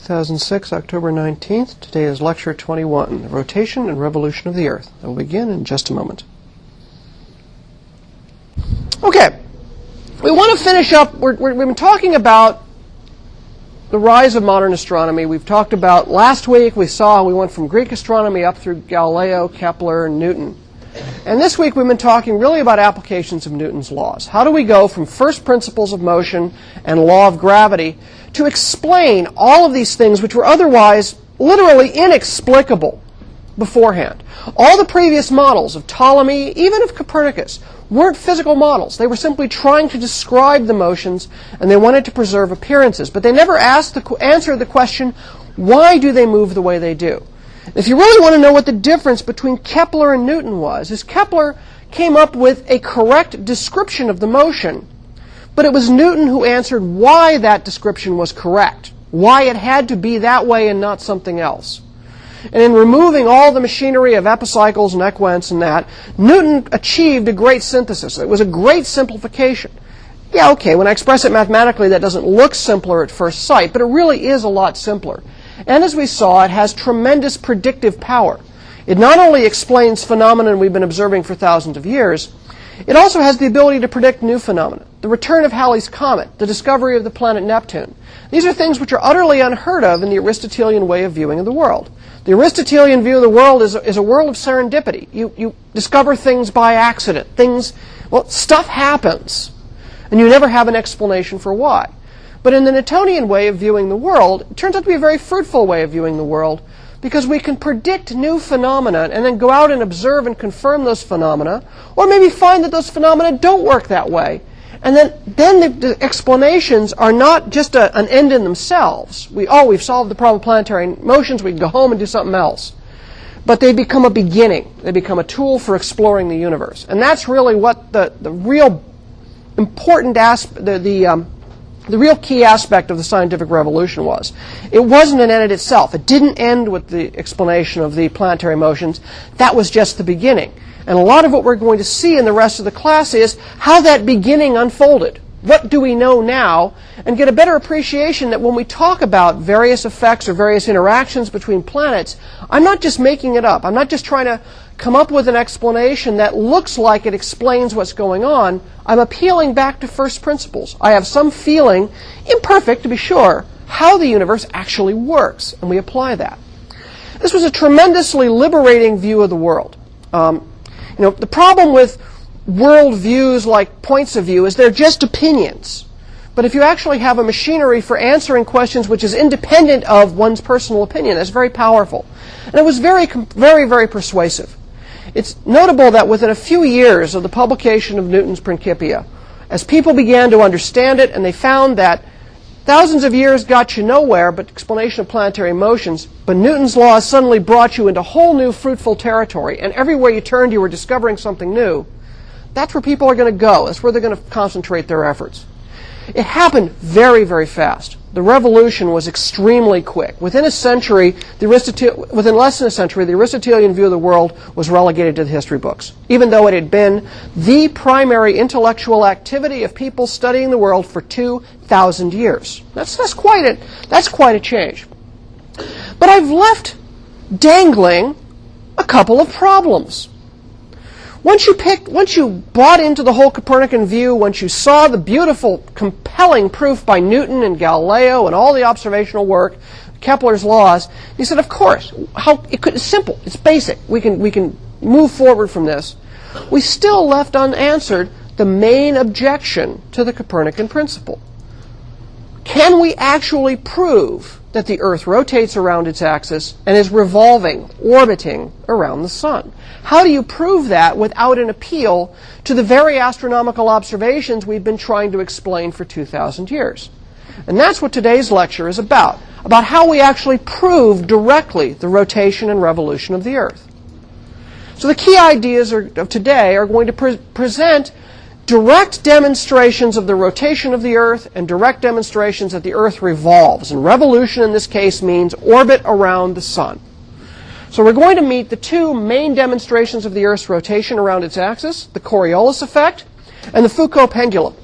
2006, October 19th. Today is Lecture 21, The Rotation and Revolution of the Earth. I will begin in just a moment. Okay, we want to finish up. We've been talking about the rise of modern astronomy. We've talked about, last week we went from Greek astronomy up through Galileo, Kepler, and Newton. And this week we've been talking really about applications of Newton's laws. How do we go from first principles of motion and law of gravity to explain all of these things which were otherwise literally inexplicable beforehand? All the previous models of Ptolemy, even of Copernicus, weren't physical models. They were simply trying to describe the motions, and they wanted to preserve appearances. But they never answered the question, why do they move the way they do? If you really want to know what the difference between Kepler and Newton was, is Kepler came up with a correct description of the motion, but it was Newton who answered why that description was correct, why it had to be that way and not something else. And in removing all the machinery of epicycles and equants and that, Newton achieved a great synthesis. It was a great simplification. Yeah, okay, when I express it mathematically, that doesn't look simpler at first sight, but it really is a lot simpler. And as we saw, it has tremendous predictive power. It not only explains phenomena we've been observing for thousands of years, it also has the ability to predict new phenomena. The return of Halley's Comet, the discovery of the planet Neptune. These are things which are utterly unheard of in the Aristotelian way of viewing of the world. The Aristotelian view of the world is a world of serendipity. You discover things by accident. Stuff happens, and you never have an explanation for why. But in the Newtonian way of viewing the world, it turns out to be a very fruitful way of viewing the world, because we can predict new phenomena and then go out and observe and confirm those phenomena, or maybe find that those phenomena don't work that way. And then the explanations are not just an end in themselves. We've solved the problem of planetary motions, we can go home and do something else. But they become a beginning. They become a tool for exploring the universe. And that's really what the real important aspect, the real key aspect of the scientific revolution was. It wasn't an end in itself. It didn't end with the explanation of the planetary motions. That was just the beginning. And a lot of what we're going to see in the rest of the class is how that beginning unfolded. What do we know now? And get a better appreciation that when we talk about various effects or various interactions between planets, I'm not just making it up. I'm not just trying to come up with an explanation that looks like it explains what's going on. I'm appealing back to first principles. I have some feeling, imperfect to be sure, how the universe actually works, and we apply that. This was a tremendously liberating view of the world. The problem with world views like points of view is they're just opinions. But if you actually have a machinery for answering questions which is independent of one's personal opinion, that's very powerful. And it was very, very, very persuasive. It's notable that within a few years of the publication of Newton's Principia, as people began to understand it and they found that thousands of years got you nowhere but explanation of planetary motions, but Newton's laws suddenly brought you into whole new fruitful territory, and everywhere you turned you were discovering something new, that's where people are going to go. That's where they're going to concentrate their efforts. It happened very, very fast. The revolution was extremely quick. Within less than a century, the Aristotelian view of the world was relegated to the history books, even though it had been the primary intellectual activity of people studying the world for 2,000 years. That's quite a change. But I've left dangling a couple of problems. Once you bought into the whole Copernican view, once you saw the beautiful, compelling proof by Newton and Galileo and all the observational work, Kepler's laws, you said, of course, it's simple, it's basic. We can move forward from this. We still left unanswered the main objection to the Copernican principle. Can we actually prove that the Earth rotates around its axis and is revolving, orbiting around the sun? How do you prove that without an appeal to the very astronomical observations we've been trying to explain for 2,000 years? And that's what today's lecture is about how we actually prove directly the rotation and revolution of the Earth. So the key ideas of today are going to present direct demonstrations of the rotation of the Earth and direct demonstrations that the Earth revolves. And revolution in this case means orbit around the sun. So we're going to meet the two main demonstrations of the Earth's rotation around its axis, the Coriolis effect and the Foucault pendulum.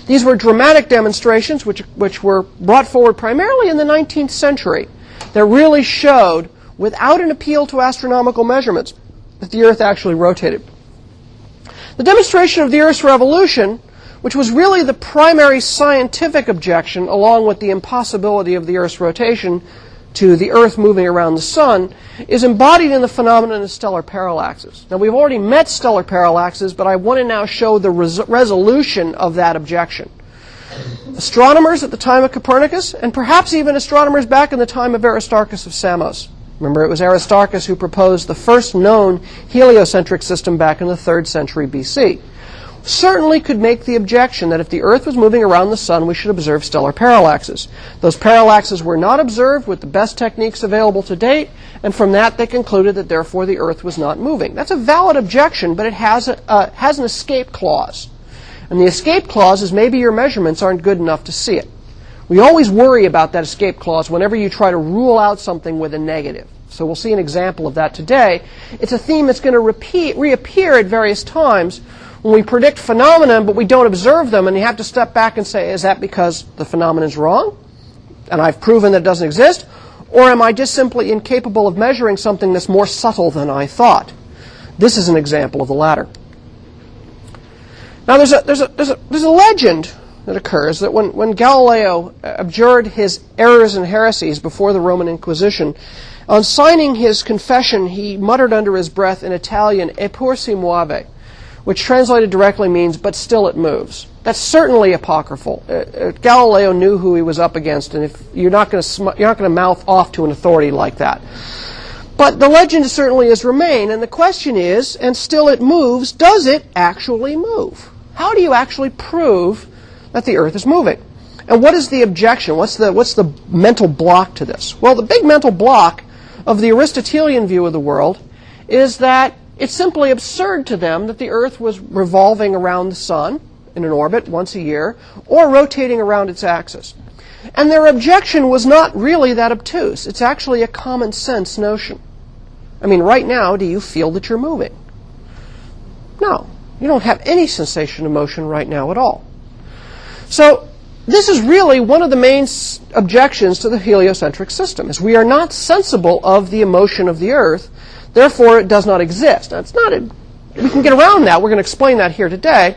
These were dramatic demonstrations which were brought forward primarily in the 19th century that really showed, without an appeal to astronomical measurements, that the Earth actually rotated. The demonstration of the Earth's revolution, which was really the primary scientific objection, along with the impossibility of the Earth's rotation to the Earth moving around the Sun, is embodied in the phenomenon of stellar parallaxes. Now, we've already met stellar parallaxes, but I want to now show the resolution of that objection. Astronomers at the time of Copernicus, and perhaps even astronomers back in the time of Aristarchus of Samos. Remember, it was Aristarchus who proposed the first known heliocentric system back in the 3rd century BC. Certainly could make the objection that if the Earth was moving around the Sun, we should observe stellar parallaxes. Those parallaxes were not observed with the best techniques available to date, and from that they concluded that therefore the Earth was not moving. That's a valid objection, but it has an escape clause. And the escape clause is maybe your measurements aren't good enough to see it. We always worry about that escape clause whenever you try to rule out something with a negative. So we'll see an example of that today. It's a theme that's going to reappear at various times when we predict phenomena, but we don't observe them, and you have to step back and say, is that because the phenomenon is wrong, and I've proven that it doesn't exist, or am I just simply incapable of measuring something that's more subtle than I thought? This is an example of the latter. Now, there's a legend that occurs that when Galileo abjured his errors and heresies before the Roman Inquisition, on signing his confession, he muttered under his breath in Italian, "Eppur si muove," which translated directly means, but still it moves. That's certainly apocryphal. Galileo knew who he was up against, and if you're not going to mouth off to an authority like that. But the legend certainly has remained, and the question is, and still it moves, does it actually move? How do you actually prove that the Earth is moving? And what is the objection? What's the mental block to this? Well, the big mental block of the Aristotelian view of the world is that it's simply absurd to them that the Earth was revolving around the Sun in an orbit once a year, or rotating around its axis. And their objection was not really that obtuse. It's actually a common sense notion. I mean, right now, do you feel that you're moving? No. You don't have any sensation of motion right now at all. So this is really one of the main objections to the heliocentric system, is we are not sensible of the motion of the Earth, therefore it does not exist. Now, we can get around that. We're going to explain that here today.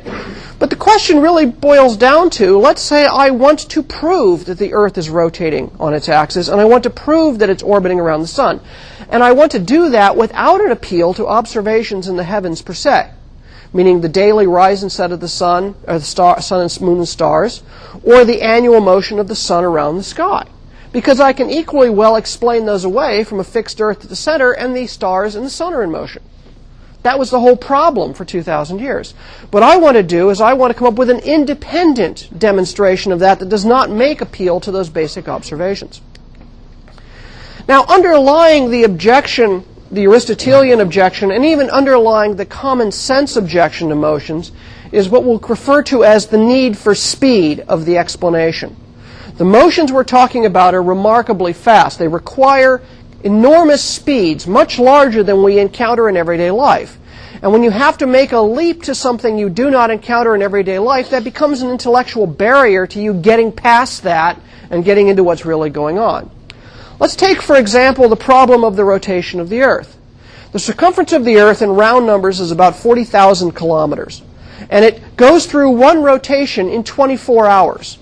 But the question really boils down to, let's say I want to prove that the Earth is rotating on its axis, and I want to prove that it's orbiting around the Sun. And I want to do that without an appeal to observations in the heavens per se, meaning the daily rise and set of the Sun, or the Sun and Moon and stars, or the annual motion of the Sun around the sky. Because I can equally well explain those away from a fixed Earth at the center, and the stars and the Sun are in motion. That was the whole problem for 2,000 years. What I want to do is I want to come up with an independent demonstration of that does not make appeal to those basic observations. Now, underlying the objection, the Aristotelian objection, and even underlying the common sense objection to motions, is what we'll refer to as the need for speed of the explanation. The motions we're talking about are remarkably fast. They require enormous speeds, much larger than we encounter in everyday life. And when you have to make a leap to something you do not encounter in everyday life, that becomes an intellectual barrier to you getting past that and getting into what's really going on. Let's take, for example, the problem of the rotation of the Earth. The circumference of the Earth in round numbers is about 40,000 kilometers. And it goes through one rotation in 24 hours.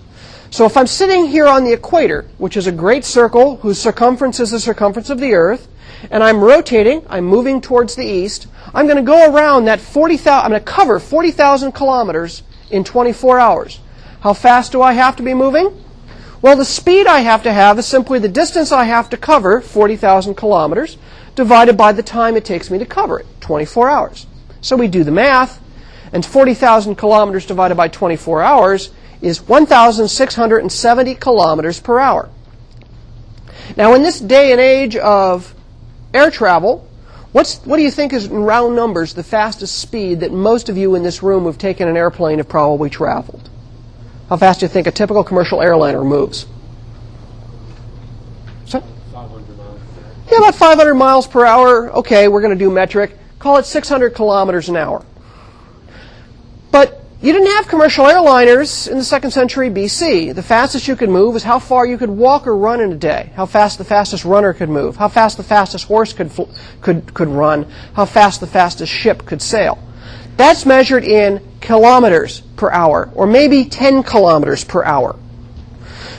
So if I'm sitting here on the equator, which is a great circle whose circumference is the circumference of the Earth, and I'm rotating, I'm moving towards the east, I'm going to go around that 40,000, I'm going to cover 40,000 kilometers in 24 hours. How fast do I have to be moving? Well, the speed I have to have is simply the distance I have to cover, 40,000 kilometers, divided by the time it takes me to cover it, 24 hours. So we do the math, and 40,000 kilometers divided by 24 hours is 1,670 kilometers per hour. Now, in this day and age of air travel, what do you think is, in round numbers, the fastest speed that most of you in this room who've taken an airplane have probably traveled? How fast do you think a typical commercial airliner moves? So, 500 miles per hour. Yeah, about 500 miles per hour. Okay, we're going to do metric. Call it 600 kilometers an hour. But You didn't have commercial airliners in the 2nd century BC. The fastest you could move is how far you could walk or run in a day, how fast the fastest runner could move, how fast the fastest horse could run, how fast the fastest ship could sail. That's measured in kilometers per hour, or maybe 10 kilometers per hour.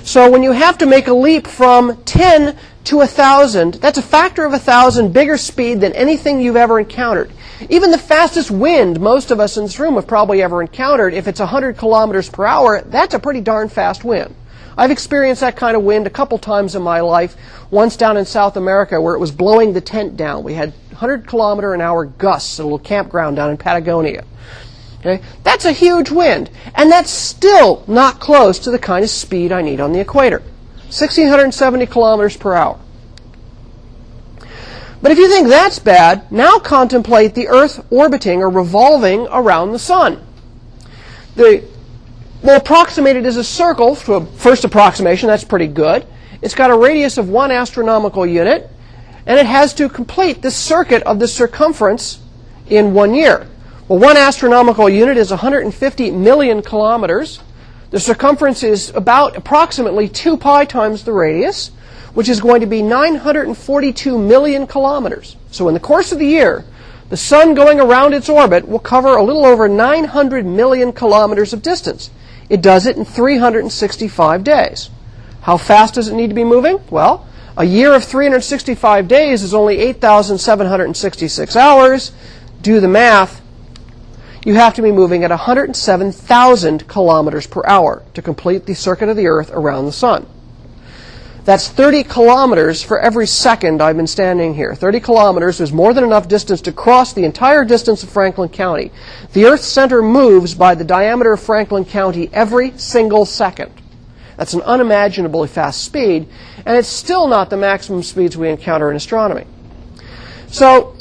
So when you have to make a leap from 10 to 1,000, that's a factor of 1,000 bigger speed than anything you've ever encountered. Even the fastest wind most of us in this room have probably ever encountered, if it's 100 kilometers per hour, that's a pretty darn fast wind. I've experienced that kind of wind a couple times in my life, once down in South America where it was blowing the tent down. We had 100-kilometer-an-hour gusts at a little campground down in Patagonia. Okay? That's a huge wind, and that's still not close to the kind of speed I need on the equator. 1,670 kilometers per hour. But if you think that's bad, now contemplate the Earth orbiting or revolving around the Sun. We'll approximate it as a circle, to a first approximation, that's pretty good. It's got a radius of 1 astronomical unit, and it has to complete this circuit of the circumference in 1 year. Well, 1 astronomical unit is 150 million kilometers. The circumference is about approximately 2 pi times the radius, which is going to be 942 million kilometers. So in the course of the year, the Sun going around its orbit will cover a little over 900 million kilometers of distance. It does it in 365 days. How fast does it need to be moving? Well, a year of 365 days is only 8,766 hours. Do the math. You have to be moving at 107,000 kilometers per hour to complete the circuit of the Earth around the Sun. That's 30 kilometers for every second I've been standing here. 30 kilometers is more than enough distance to cross the entire distance of Franklin County. The Earth's center moves by the diameter of Franklin County every single second. That's an unimaginably fast speed, and it's still not the maximum speeds we encounter in astronomy. So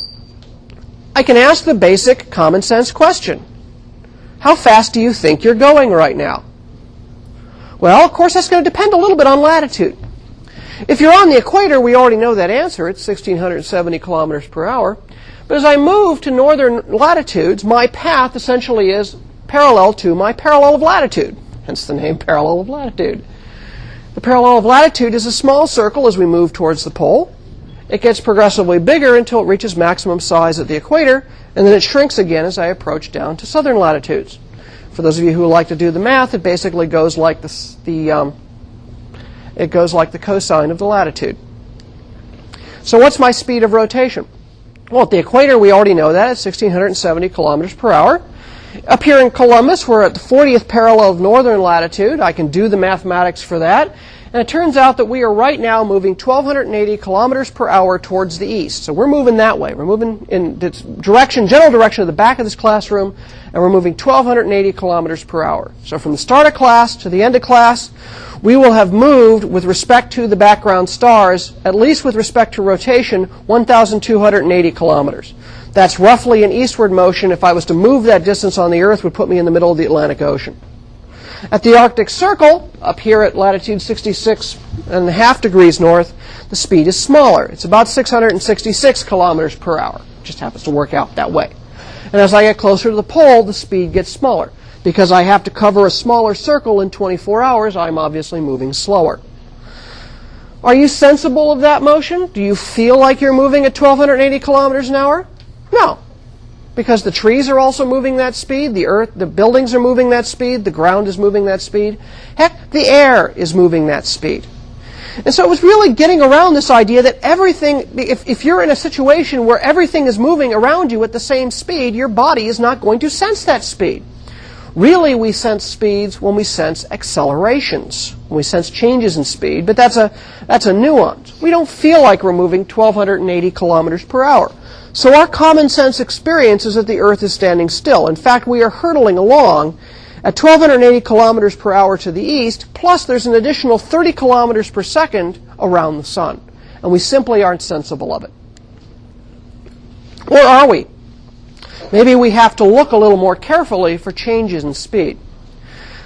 I can ask the basic common sense question. How fast do you think you're going right now? Well, of course, that's going to depend a little bit on latitude. If you're on the equator, we already know that answer. It's 1,670 kilometers per hour. But as I move to northern latitudes, my path essentially is parallel to my parallel of latitude, hence the name parallel of latitude. The parallel of latitude is a small circle as we move towards the pole. It gets progressively bigger until it reaches maximum size at the equator, and then it shrinks again as I approach down to southern latitudes. For those of you who like to do the math, it basically goes like it goes like the cosine of the latitude. So what's my speed of rotation? Well, at the equator, we already know that. It's 1,670 kilometers per hour. Up here in Columbus, we're at the 40th parallel of northern latitude. I can do the mathematics for that. And it turns out that we are right now moving 1,280 kilometers per hour towards the east. So we're moving that way. We're moving in the general direction of the back of this classroom, and we're moving 1,280 kilometers per hour. So from the start of class to the end of class, we will have moved, with respect to the background stars, at least with respect to rotation, 1,280 kilometers. That's roughly an eastward motion. If I was to move that distance on the Earth, would put me in the middle of the Atlantic Ocean. At the Arctic Circle, up here at latitude 66.5 degrees north, the speed is smaller. It's about 666 kilometers per hour. It just happens to work out that way. And as I get closer to the pole, the speed gets smaller. Because I have to cover a smaller circle in 24 hours, I'm obviously moving slower. Are you sensible of that motion? Do you feel like you're moving at 1,280 kilometers an hour? No. Because the trees are also moving that speed, the buildings are moving that speed, the ground is moving that speed. Heck, the air is moving that speed. And so it was really getting around this idea that everything, if you're in a situation where everything is moving around you at the same speed, your body is not going to sense that speed. Really, we sense speeds when we sense accelerations, when we sense changes in speed, but that's a nuance. We don't feel like we're moving 1,280 kilometers per hour. So our common sense experience is that the Earth is standing still. In fact, we are hurtling along at 1,280 kilometers per hour to the east, plus there's an additional 30 kilometers per second around the Sun. And we simply aren't sensible of it. Or are we? Maybe we have to look a little more carefully for changes in speed.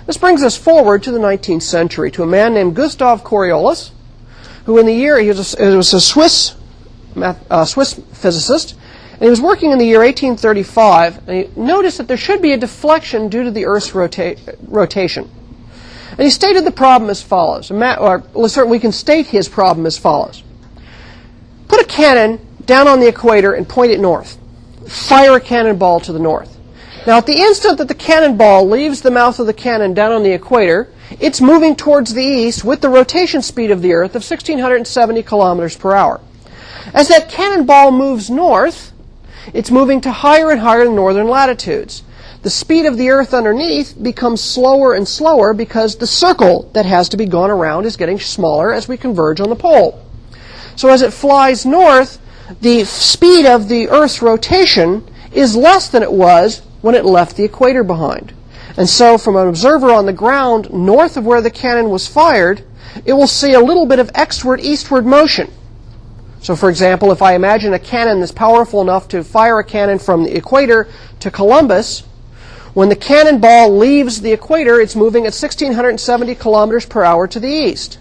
This brings us forward to the 19th century, to a man named Gustav Coriolis, who in the year, he was a Swiss physicist, And he was working in the year 1835, and he noticed that there should be a deflection due to the Earth's rotation. And he stated the problem as follows, we can state his problem as follows. Put a cannon down on the equator and point it north. Fire a cannonball to the north. Now, at the instant that the cannonball leaves the mouth of the cannon down on the equator, it's moving towards the east with the rotation speed of the Earth of 1,670 kilometers per hour. As that cannonball moves north, it's moving to higher and higher northern latitudes. The speed of the Earth underneath becomes slower and slower because the circle that has to be gone around is getting smaller as we converge on the pole. So as it flies north, the speed of the Earth's rotation is less than it was when it left the equator behind. And so from an observer on the ground north of where the cannon was fired, it will see a little bit of eastward motion. So for example, if I imagine a cannon that's powerful enough to fire a cannon from the equator to Columbus, when the cannonball leaves the equator, it's moving at 1,670 kilometers per hour to the east.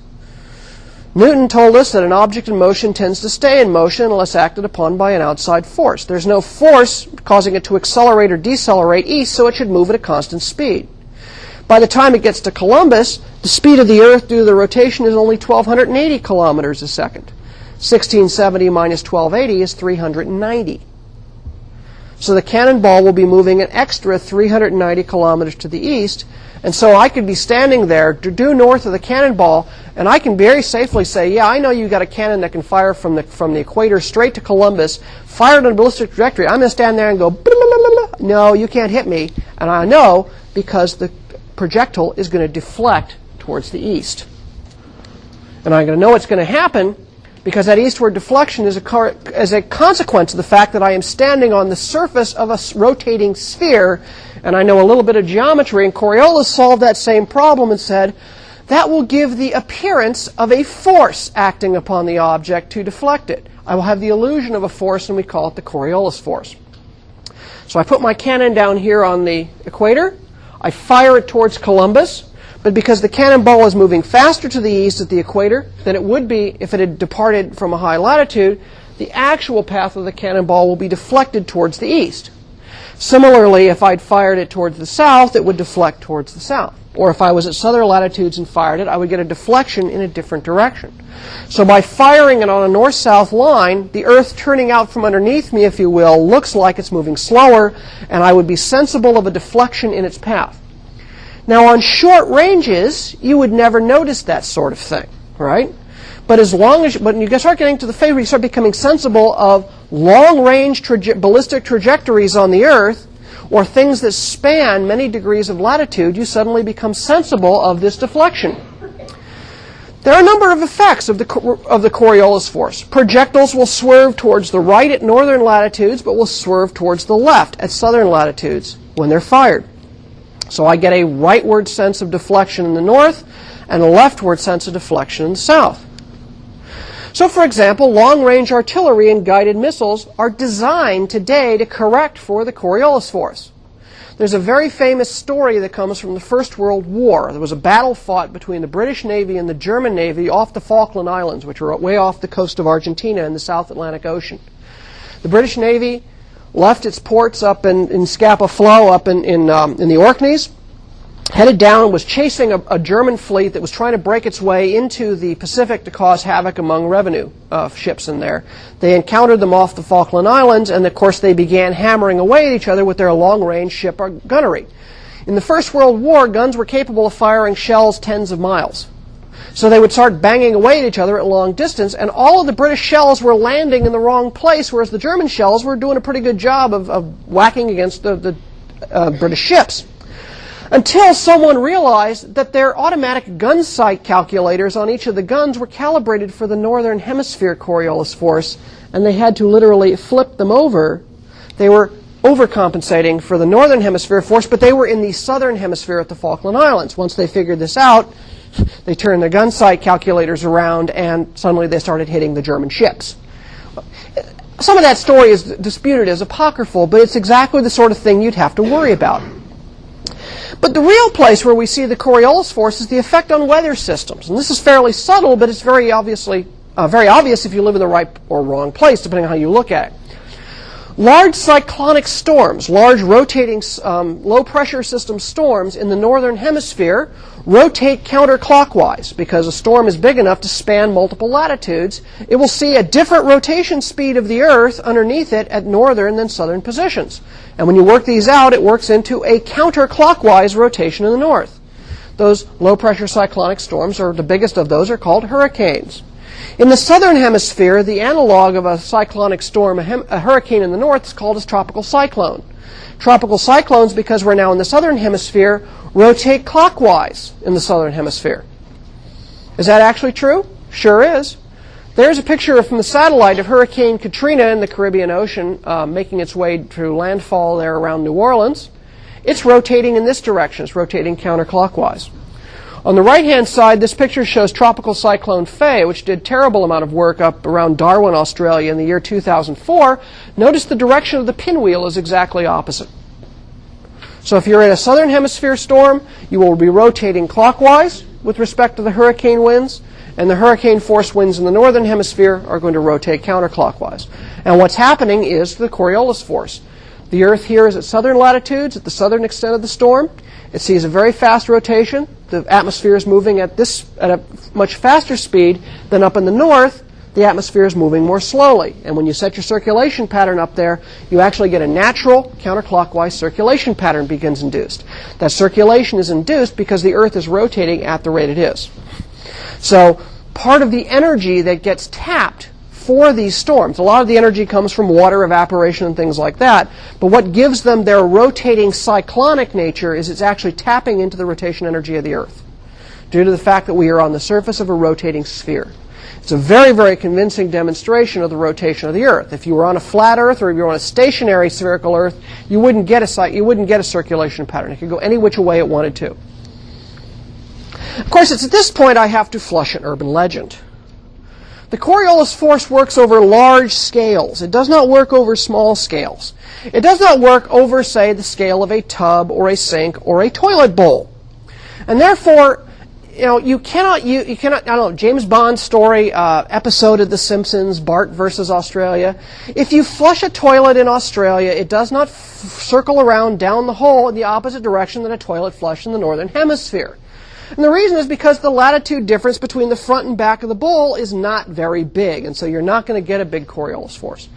Newton told us that an object in motion tends to stay in motion unless acted upon by an outside force. There's no force causing it to accelerate or decelerate east, so it should move at a constant speed. By the time it gets to Columbus, the speed of the Earth due to the rotation is only 1,280 kilometers a second. 1670 minus 1280 is 390. So the cannonball will be moving an extra 390 kilometers to the east, and so I could be standing there due north of the cannonball, and I can very safely say, yeah, I know you got a cannon that can fire from the equator straight to Columbus, fired on a ballistic trajectory. I'm going to stand there and go, no, you can't hit me. And I know because the projectile is going to deflect towards the east. And I'm going to know it's going to happen because that eastward deflection is a consequence of the fact that I am standing on the surface of a rotating sphere, and I know a little bit of geometry, and Coriolis solved that same problem and said, that will give the appearance of a force acting upon the object to deflect it. I will have the illusion of a force, and we call it the Coriolis force. So I put my cannon down here on the equator, I fire it towards Columbus, but because the cannonball is moving faster to the east at the equator than it would be if it had departed from a high latitude, the actual path of the cannonball will be deflected towards the east. Similarly, if I'd fired it towards the south, it would deflect towards the south. Or if I was at southern latitudes and fired it, I would get a deflection in a different direction. So by firing it on a north-south line, the Earth turning out from underneath me, if you will, looks like it's moving slower, and I would be sensible of a deflection in its path. Now, on short ranges, you would never notice that sort of thing, right? But when you start getting to the phase where you start becoming sensible of long-range ballistic trajectories on the Earth, or things that span many degrees of latitude, you suddenly become sensible of this deflection. There are a number of effects of the Coriolis force. Projectiles will swerve towards the right at northern latitudes, but will swerve towards the left at southern latitudes when they're fired. So I get a rightward sense of deflection in the north and a leftward sense of deflection in the south. So, for example, long-range artillery and guided missiles are designed today to correct for the Coriolis force. There's a very famous story that comes from the First World War. There was a battle fought between the British Navy and the German Navy off the Falkland Islands, which are way off the coast of Argentina in the South Atlantic Ocean. The British Navy left its ports up in Scapa Flow, up in the Orkneys, headed down and was chasing a German fleet that was trying to break its way into the Pacific to cause havoc among revenue ships in there. They encountered them off the Falkland Islands, and of course they began hammering away at each other with their long-range ship gunnery. In the First World War, guns were capable of firing shells tens of miles. So they would start banging away at each other at long distance, and all of the British shells were landing in the wrong place, whereas the German shells were doing a pretty good job of whacking against the British ships. Until someone realized that their automatic gun sight calculators on each of the guns were calibrated for the northern hemisphere Coriolis force, and they had to literally flip them over. They were overcompensating for the northern hemisphere force, but they were in the southern hemisphere at the Falkland Islands. Once they figured this out, they turned their gun sight calculators around, and suddenly they started hitting the German ships. Some of that story is disputed as apocryphal, but it's exactly the sort of thing you'd have to worry about. But the real place where we see the Coriolis force is the effect on weather systems. And this is fairly subtle, but it's very obvious if you live in the right or wrong place, depending on how you look at it. Large cyclonic storms, large rotating low-pressure system storms in the northern hemisphere rotate counterclockwise. Because a storm is big enough to span multiple latitudes, it will see a different rotation speed of the Earth underneath it at northern than southern positions. And when you work these out, it works into a counterclockwise rotation in the north. Those low-pressure cyclonic storms, or the biggest of those, are called hurricanes. In the southern hemisphere, the analog of a cyclonic storm, a hurricane in the north, is called a tropical cyclone. Tropical cyclones, because we're now in the southern hemisphere, rotate clockwise in the southern hemisphere. Is that actually true? Sure is. There's a picture from the satellite of Hurricane Katrina in the Caribbean Ocean making its way through landfall there around New Orleans. It's rotating in this direction. It's rotating counterclockwise. On the right-hand side, this picture shows Tropical Cyclone Faye, which did a terrible amount of work up around Darwin, Australia in the year 2004. Notice the direction of the pinwheel is exactly opposite. So if you're in a southern hemisphere storm, you will be rotating clockwise with respect to the hurricane winds, and the hurricane force winds in the northern hemisphere are going to rotate counterclockwise. And what's happening is the Coriolis force. The Earth here is at southern latitudes, at the southern extent of the storm. It sees a very fast rotation. The atmosphere is moving at a much faster speed than up in the north. The atmosphere is moving more slowly. And when you set your circulation pattern up there, you actually get a natural counterclockwise circulation pattern begins induced. That circulation is induced because the Earth is rotating at the rate it is. So part of the energy that gets tapped for these storms, a lot of the energy comes from water evaporation and things like that, but what gives them their rotating cyclonic nature is it's actually tapping into the rotation energy of the Earth due to the fact that we are on the surface of a rotating sphere. It's a very, very convincing demonstration of the rotation of the Earth. If you were on a flat Earth or if you were on a stationary spherical Earth, you wouldn't get a circulation pattern. It could go any which way it wanted to. Of course, it's at this point I have to flush an urban legend. The Coriolis force works over large scales. It does not work over small scales. It does not work over, say, the scale of a tub or a sink or a toilet bowl. And therefore, you cannot, I don't know, James Bond's story, episode of The Simpsons, Bart versus Australia. If you flush a toilet in Australia, it does not circle around down the hole in the opposite direction than a toilet flush in the northern hemisphere. And the reason is because the latitude difference between the front and back of the bowl is not very big, and so you're not going to get a big Coriolis force.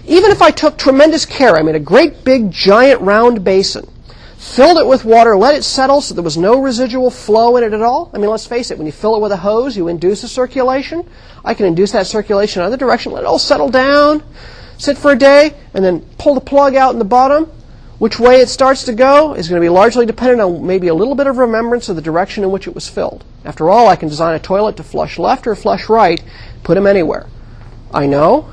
Even if I took tremendous care, I made a great big giant round basin, filled it with water, let it settle so there was no residual flow in it at all. I mean, let's face it, when you fill it with a hose, you induce a circulation. I can induce that circulation in another direction, let it all settle down, sit for a day, and then pull the plug out in the bottom. Which way it starts to go is going to be largely dependent on maybe a little bit of remembrance of the direction in which it was filled. After all, I can design a toilet to flush left or flush right, put them anywhere. I know.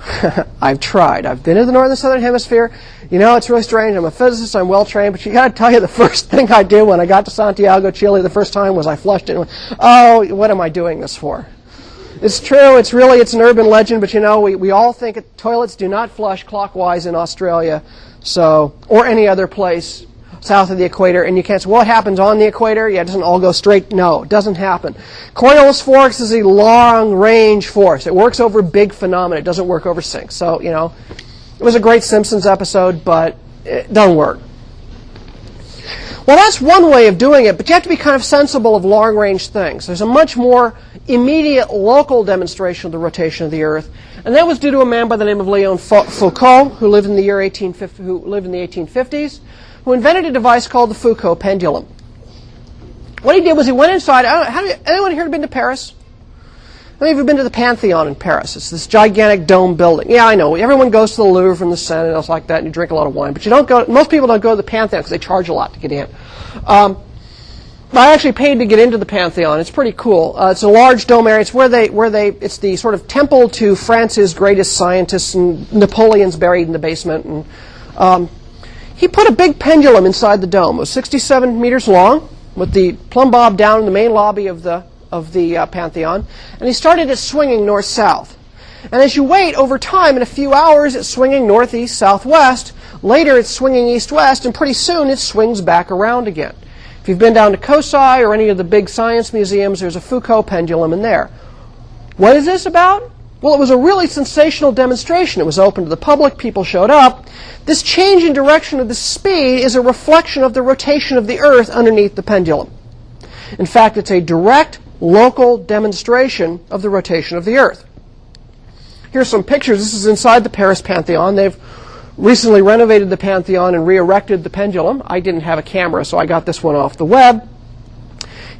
I've tried. I've been to the northern and southern hemisphere. It's really strange. I'm a physicist. I'm well trained. But you got to tell you, the first thing I did when I got to Santiago, Chile, the first time was I flushed it and went, oh, what am I doing this for? It's true. It's an urban legend. But we all think toilets do not flush clockwise in Australia. Or any other place south of the equator, and you can't say, well, what happens on the equator? Yeah, it doesn't all go straight. No, it doesn't happen. Coriolis force is a long-range force. It works over big phenomena. It doesn't work over sinks. So, it was a great Simpsons episode, but it doesn't work. Well, that's one way of doing it, but you have to be kind of sensible of long-range things. There's a much more immediate local demonstration of the rotation of the Earth, and that was due to a man by the name of Léon Foucault, who lived in the 1850s, who invented a device called the Foucault pendulum. What he did was he went inside. Anyone here been to Paris? How many of you have been to the Pantheon in Paris? It's this gigantic dome building. Yeah, I know. Everyone goes to the Louvre and the Seine and else like that, and you drink a lot of wine. But most people don't go to the Pantheon because they charge a lot to get in. I actually paid to get into the Pantheon. It's pretty cool. It's a large dome area. It's it's the sort of temple to France's greatest scientists, and Napoleon's buried in the basement. And he put a big pendulum inside the dome. It was 67 meters long, with the plumb bob down in the main lobby of the Pantheon, and he started it swinging north-south. And as you wait, over time, in a few hours, it's swinging northeast-southwest. Later, it's swinging east-west, and pretty soon, it swings back around again. If you've been down to COSI or any of the big science museums, there's a Foucault pendulum in there. What is this about? Well, it was a really sensational demonstration. It was open to the public. People showed up. This change in direction of the speed is a reflection of the rotation of the Earth underneath the pendulum. In fact, it's a direct, local demonstration of the rotation of the Earth. Here's some pictures. This is inside the Paris Pantheon. They've recently renovated the Pantheon and re-erected the pendulum. I didn't have a camera, so I got this one off the web.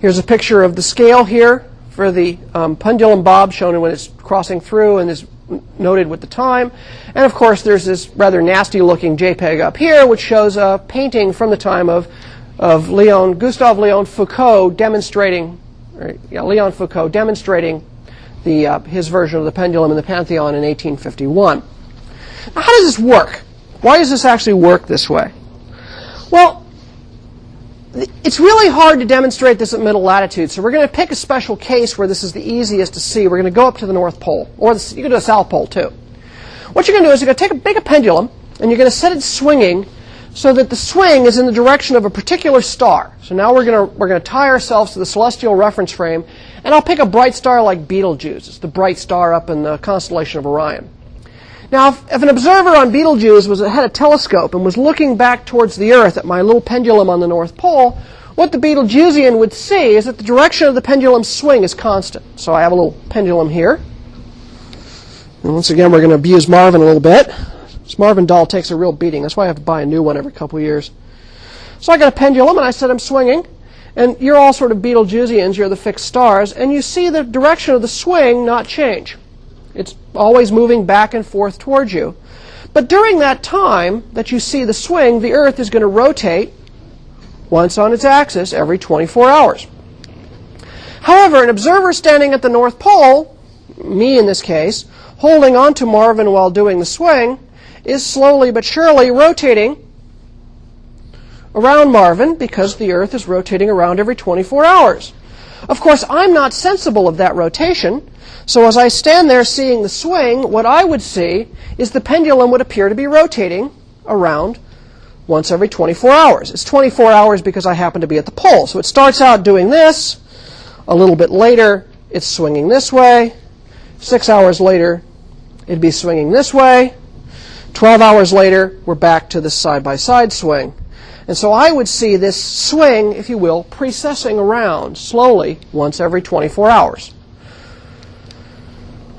Here's a picture of the scale here for the pendulum bob, shown when it's crossing through and is noted with the time. And of course, there's this rather nasty-looking JPEG up here, which shows a painting from the time of Gustave Léon Foucault demonstrating, his version of the pendulum in the Pantheon in 1851. Now, how does this work? Why does this actually work this way? Well, it's really hard to demonstrate this at middle latitude, so we're going to pick a special case where this is the easiest to see. We're going to go up to the North Pole, or you can do the South Pole too. What you're going to do is you're going to take a pendulum, and you're going to set it swinging so that the swing is in the direction of a particular star. So now we're going to tie ourselves to the celestial reference frame, and I'll pick a bright star like Betelgeuse. It's the bright star up in the constellation of Orion. Now, if an observer on Betelgeuse had a telescope and was looking back towards the Earth at my little pendulum on the North Pole, what the Betelgeusean would see is that the direction of the pendulum's swing is constant. So I have a little pendulum here. And once again, we're going to abuse Marvin a little bit. This Marvin doll takes a real beating. That's why I have to buy a new one every couple of years. So I got a pendulum, and I said I'm swinging. And you're all sort of Betelgeuseans. You're the fixed stars. And you see the direction of the swing not change. It's always moving back and forth towards you. But during that time that you see the swing, the Earth is going to rotate once on its axis every 24 hours. However, an observer standing at the North Pole, me in this case, holding on to Marvin while doing the swing, is slowly but surely rotating around Marvin because the Earth is rotating around every 24 hours. Of course, I'm not sensible of that rotation. So as I stand there seeing the swing, what I would see is the pendulum would appear to be rotating around once every 24 hours. It's 24 hours because I happen to be at the pole. So it starts out doing this. A little bit later, it's swinging this way. 6 hours later, it'd be swinging this way. 12 hours later, we're back to the side-by-side swing. And so I would see this swing, if you will, precessing around slowly once every 24 hours.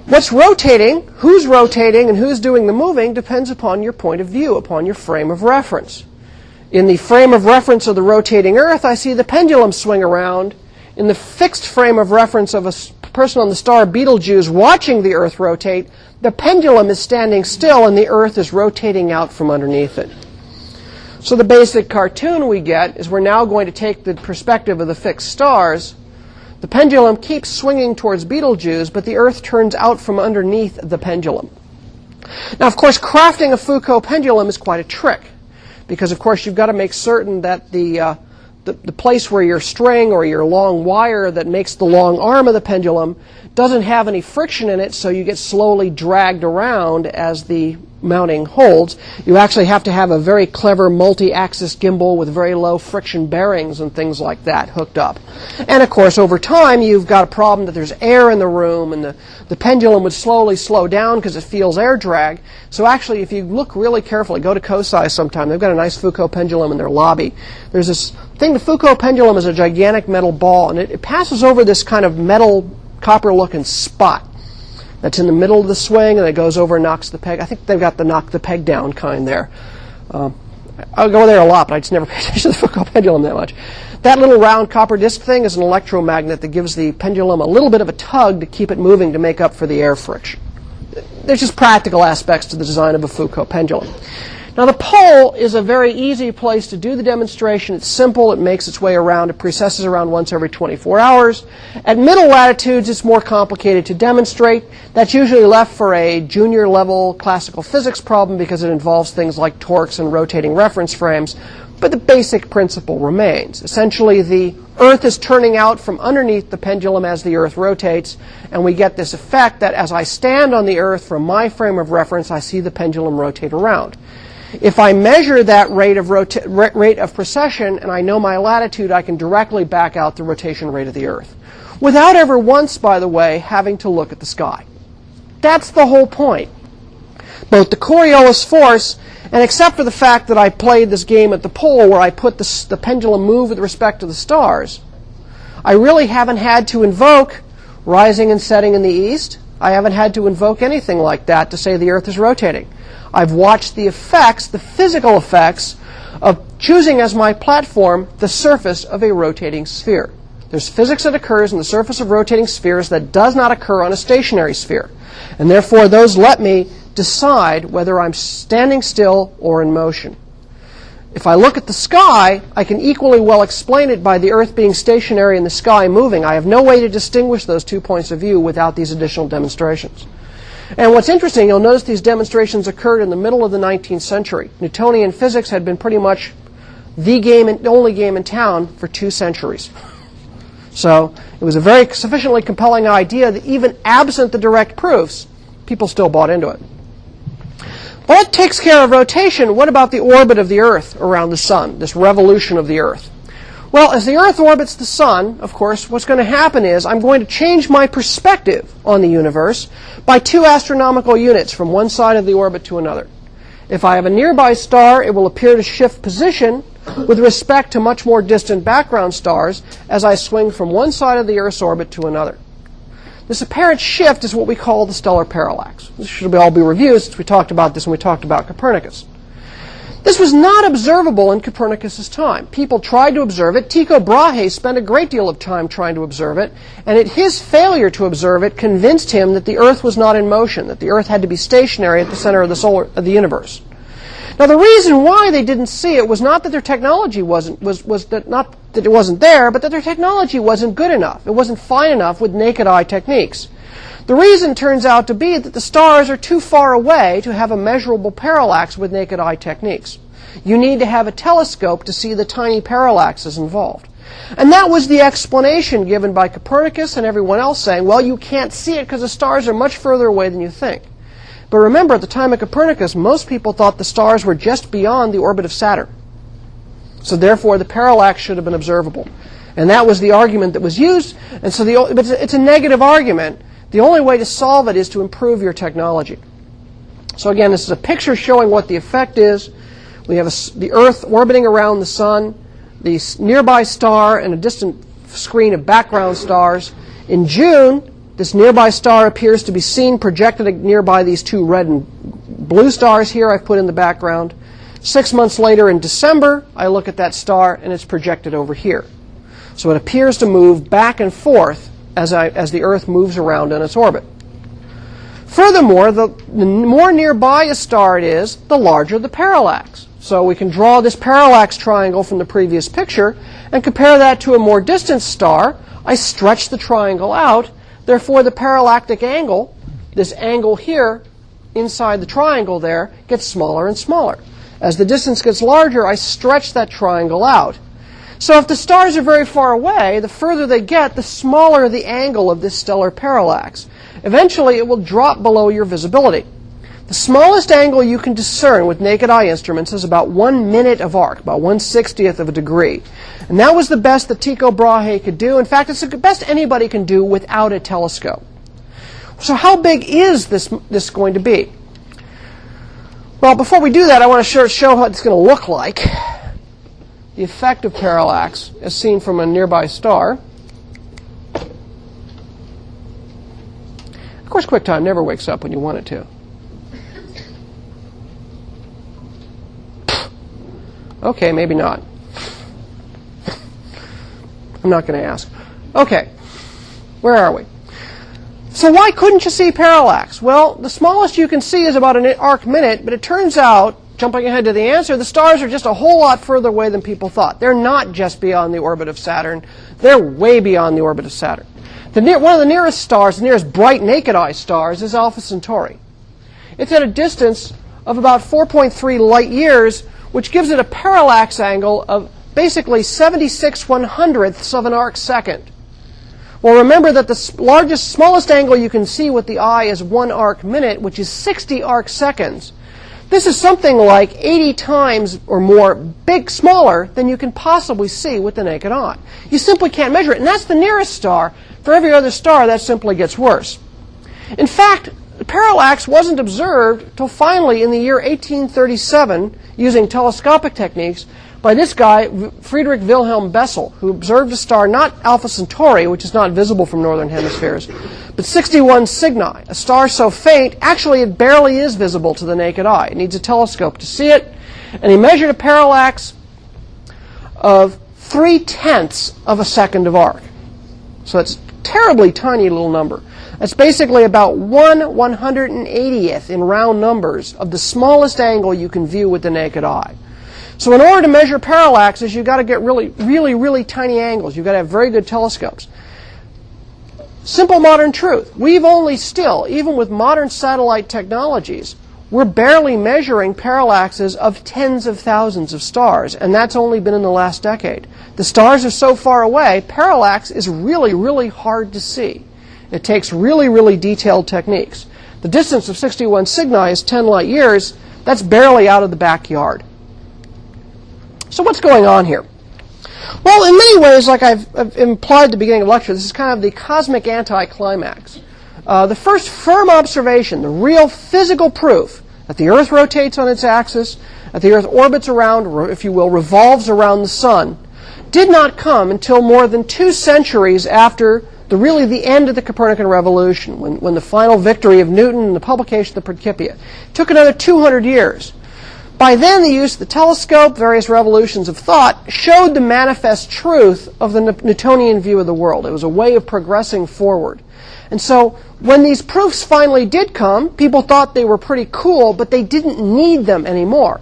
What's rotating, who's rotating, and who's doing the moving depends upon your point of view, upon your frame of reference. In the frame of reference of the rotating Earth, I see the pendulum swing around. In the fixed frame of reference of a person on the star Betelgeuse watching the Earth rotate, the pendulum is standing still and the Earth is rotating out from underneath it. So the basic cartoon we get is we're now going to take the perspective of the fixed stars. The pendulum keeps swinging towards Betelgeuse, but the Earth turns out from underneath the pendulum. Now, of course, crafting a Foucault pendulum is quite a trick, because, of course, you've got to make certain that the place where your string or your long wire that makes the long arm of the pendulum doesn't have any friction in it, so you get slowly dragged around as the mounting holds. You actually have to have a very clever multi-axis gimbal with very low friction bearings and things like that hooked up. And of course, over time, you've got a problem that there's air in the room, and the pendulum would slowly slow down because it feels air drag. So actually, if you look really carefully, go to COSI sometime. They've got a nice Foucault pendulum in their lobby. There's this thing, the Foucault pendulum is a gigantic metal ball, and it passes over this kind of metal copper-looking spot that's in the middle of the swing, and it goes over and knocks the peg. I think they've got the knock the peg down kind there. I'll go there a lot, but I just never pay attention to the Foucault pendulum that much. That little round copper disc thing is an electromagnet that gives the pendulum a little bit of a tug to keep it moving to make up for the air friction. There's just practical aspects to the design of a Foucault pendulum. Now, the pole is a very easy place to do the demonstration. It's simple. It makes its way around. It precesses around once every 24 hours. At middle latitudes, it's more complicated to demonstrate. That's usually left for a junior level classical physics problem because it involves things like torques and rotating reference frames. But the basic principle remains. Essentially, the Earth is turning out from underneath the pendulum as the Earth rotates, and we get this effect that as I stand on the Earth from my frame of reference, I see the pendulum rotate around. If I measure that rate of precession and I know my latitude, I can directly back out the rotation rate of the Earth, without ever once, by the way, having to look at the sky. That's the whole point. Both the Coriolis force, and except for the fact that I played this game at the pole where I put the pendulum move with respect to the stars, I really haven't had to invoke rising and setting in the east. I haven't had to invoke anything like that to say the Earth is rotating. I've watched the effects, the physical effects, of choosing as my platform the surface of a rotating sphere. There's physics that occurs in the surface of rotating spheres that does not occur on a stationary sphere. And therefore, those let me decide whether I'm standing still or in motion. If I look at the sky, I can equally well explain it by the Earth being stationary and the sky moving. I have no way to distinguish those two points of view without these additional demonstrations. And what's interesting, you'll notice these demonstrations occurred in the middle of the 19th century. Newtonian physics had been pretty much the only game in town for 2 centuries. So it was a very sufficiently compelling idea that even absent the direct proofs, people still bought into it. Well, that takes care of rotation. What about the orbit of the Earth around the Sun, this revolution of the Earth? Well, as the Earth orbits the Sun, of course, what's going to happen is I'm going to change my perspective on the universe by 2 astronomical units from one side of the orbit to another. If I have a nearby star, it will appear to shift position with respect to much more distant background stars as I swing from one side of the Earth's orbit to another. This apparent shift is what we call the stellar parallax. This should all be reviewed since we talked about this when we talked about Copernicus. This was not observable in Copernicus' time. People tried to observe it. Tycho Brahe spent a great deal of time trying to observe it, and his failure to observe it convinced him that the Earth was not in motion, that the Earth had to be stationary at the center of the universe. Now, the reason why they didn't see it was not that their technology wasn't there, but that their technology wasn't good enough. It wasn't fine enough with naked eye techniques. The reason turns out to be that the stars are too far away to have a measurable parallax with naked eye techniques. You need to have a telescope to see the tiny parallaxes involved. And that was the explanation given by Copernicus and everyone else, saying, well, you can't see it because the stars are much further away than you think. But remember, at the time of Copernicus, most people thought the stars were just beyond the orbit of Saturn. So therefore, the parallax should have been observable. And that was the argument that was used. And so but it's a negative argument. The only way to solve it is to improve your technology. So again, this is a picture showing what the effect is. We have the Earth orbiting around the Sun, the nearby star, and a distant screen of background stars. In June, this nearby star appears to be seen projected nearby these 2 red and blue stars here I've put in the background. 6 months later in December, I look at that star and it's projected over here. So it appears to move back and forth as the Earth moves around in its orbit. Furthermore, the more nearby a star it is, the larger the parallax. So we can draw this parallax triangle from the previous picture and compare that to a more distant star. I stretch the triangle out. Therefore, the parallactic angle, this angle here inside the triangle there, gets smaller and smaller. As the distance gets larger, I stretch that triangle out. So if the stars are very far away, the further they get, the smaller the angle of this stellar parallax. Eventually, it will drop below your visibility. The smallest angle you can discern with naked eye instruments is about 1 minute of arc, about 1/60th of a degree. And that was the best that Tycho Brahe could do. In fact, it's the best anybody can do without a telescope. So how big is this going to be? Well, before we do that, I want to show what it's going to look like. The effect of parallax as seen from a nearby star. Of course, QuickTime never wakes up when you want it to. Okay, maybe not. I'm not going to ask. Okay, where are we? So why couldn't you see parallax? Well, the smallest you can see is about an arc minute, but it turns out, jumping ahead to the answer, the stars are just a whole lot further away than people thought. They're not just beyond the orbit of Saturn. They're way beyond the orbit of Saturn. One of the nearest stars, the nearest bright naked eye stars, is Alpha Centauri. It's at a distance of about 4.3 light years, which gives it a parallax angle of basically 76/100ths of an arc second. Well, remember that the smallest angle you can see with the eye is 1 arc minute, which is 60 arc seconds. This is something like 80 times or more smaller than you can possibly see with the naked eye. You simply can't measure it, and that's the nearest star. For every other star, that simply gets worse. In fact, parallax wasn't observed till finally in the year 1837 using telescopic techniques by this guy, Friedrich Wilhelm Bessel, who observed a star, not Alpha Centauri, which is not visible from northern hemispheres, but 61 Cygni, a star so faint, actually it barely is visible to the naked eye. It needs a telescope to see it. And he measured a parallax of 0.3 of a second of arc. So it's a terribly tiny little number. That's basically about 1/180th in round numbers of the smallest angle you can view with the naked eye. So in order to measure parallaxes, you've got to get really tiny angles. You've got to have very good telescopes. Simple modern truth. We've only still, even with modern satellite technologies, we're barely measuring parallaxes of tens of thousands of stars, and that's only been in the last decade. The stars are so far away, parallax is really hard to see. It takes really detailed techniques. The distance of 61 Cygni is 10 light years. That's barely out of the backyard. So what's going on here? Well, in many ways, like I've implied at the beginning of the lecture, this is kind of the cosmic anticlimax. The first firm observation, the real physical proof that the Earth rotates on its axis, that the Earth orbits around, if you will, revolves around the sun, did not come until more than 2 centuries after the end of the Copernican revolution, when the final victory of Newton and the publication of the Principia. It took another 200 years. By then, the use of the telescope, various revolutions of thought, showed the manifest truth of the Newtonian view of the world. It was a way of progressing forward. And so when these proofs finally did come, people thought they were pretty cool, but they didn't need them anymore.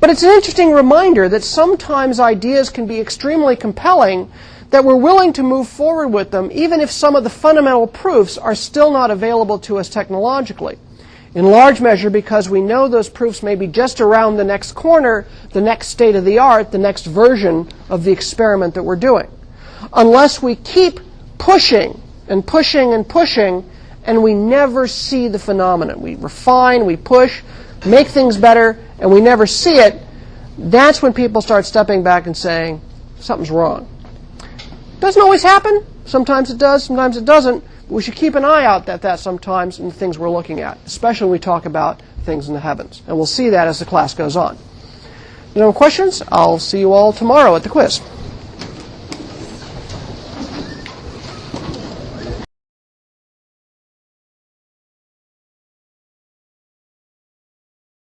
But it's an interesting reminder that sometimes ideas can be extremely compelling, that we're willing to move forward with them, even if some of the fundamental proofs are still not available to us technologically. In large measure because we know those proofs may be just around the next corner, the next state of the art, the next version of the experiment that we're doing. Unless we keep pushing and pushing and pushing, and we never see the phenomenon. We refine, we push, make things better, and we never see it, that's when people start stepping back and saying, something's wrong. Doesn't always happen. Sometimes it does, sometimes it doesn't. We should keep an eye out at that sometimes in the things we're looking at, especially when we talk about things in the heavens. And we'll see that as the class goes on. No questions? I'll see you all tomorrow at the quiz.